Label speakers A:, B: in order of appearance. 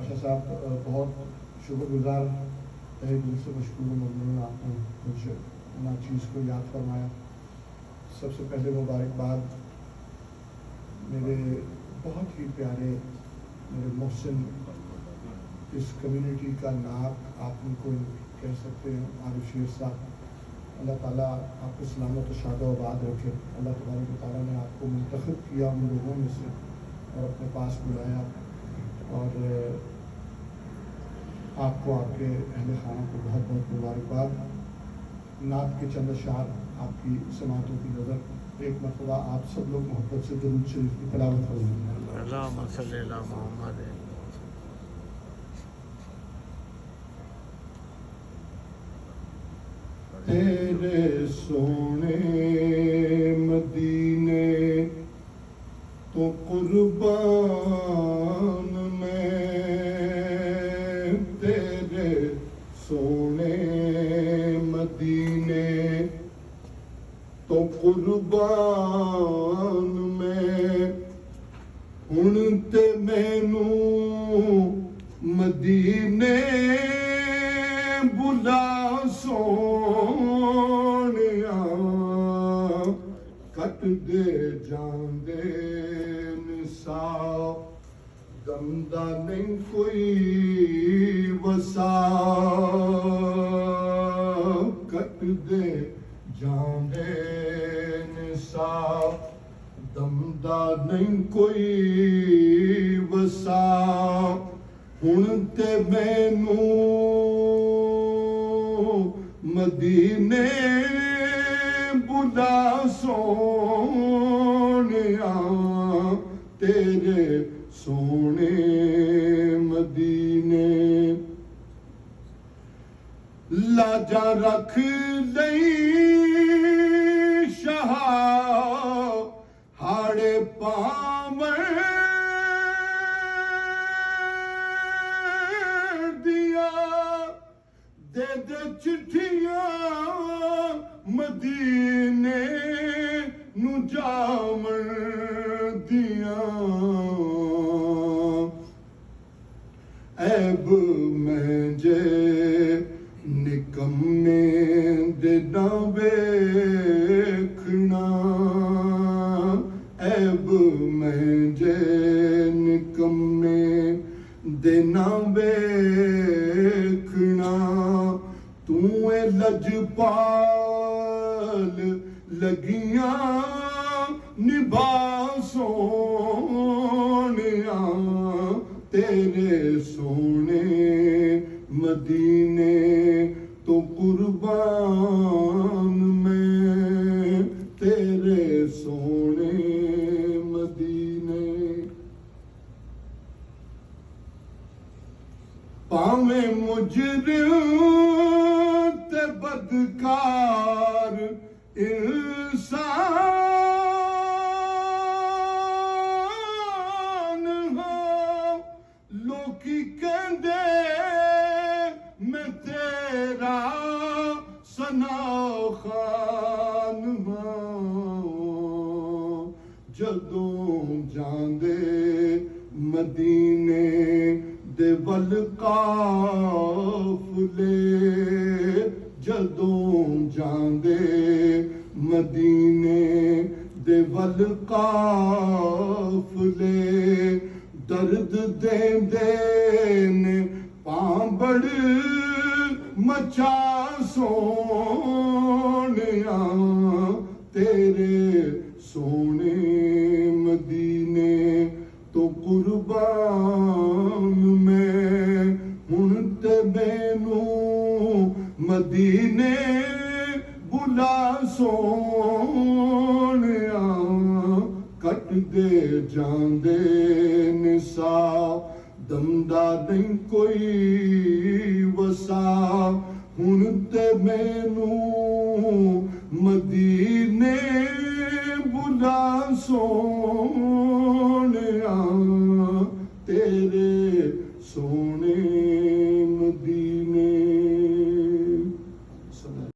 A: आशा साहब बहुत शुक्रगुजार है, दिल से मशकूर ममनून, आपने मुझे ना चीज़ को याद फरमाया। सबसे पहले मुबारकबाद मेरे बहुत ही प्यारे मेरे मोहसिन, इस कम्युनिटी का नाक आप उनको कह सकते हैं, आरिफ शेर साहब। अल्लाह ताला आपको सलामत और शादो आबाद रखे। अल्लाह तबारक व तआला ने आपको मुंतखब किया उन लोगों में से और अपने पास बुलाया, और आपको आपके अहले खाना को बहुत बहुत मुबारकबाद। नात के चंद अशार आपकी समातों की नज़र, एक मरतबा आप सब लोग मोहब्बत से दुरूद शरीफ की तिलावत फरमाएं।
B: अल्लाहुम्मा सल्ली अला मुहम्मद।
A: तेरे सोने मदीने तो कुर्बान मैं, तेरे सोने मदीने तो कुर्बान मैं, हुण ते मैनू मदीने बुला सोनिया, कट दे जांदे निसा गमदा नहीं कोई वसा, कट दे जांदे निसा दमदा नहीं कोई वसा, हुण ते मैनू मदीने बुला सोनिया, तेरे सोने मदीने लाजा रख लई शाह हाड़े पावे दिया, दे दे चिट्ठियां मदीने नू जावन दिया, ऐब मैं जे निकम्मे दे ना वेखना, ऐब मैं जे निकम्मे दे ना वेखना, तू ए लजपाल लगियां निभा सोनिया, तेरे सोने मदीने तो कुर्बान मैं, तेरे सोने मदीने। पावे मुजरिम ते बदकार इंसान हो, लोकी कहंदे मैं तेरा सना खान हां, जदों जांदे मदीने दे वल काफले, जदों जांदे मदीने दे वल काफले, दर्द देंदे ने पांबड़ मचा सोनिया, तेरे सोने मदीने तो कुर्बान मैं, हुण ते मैनू मदीने बुला सोनिया, कट दे जांदे निसा दमदा नहीं कोई वसा, हुण ते मैनू मदीने बुला सो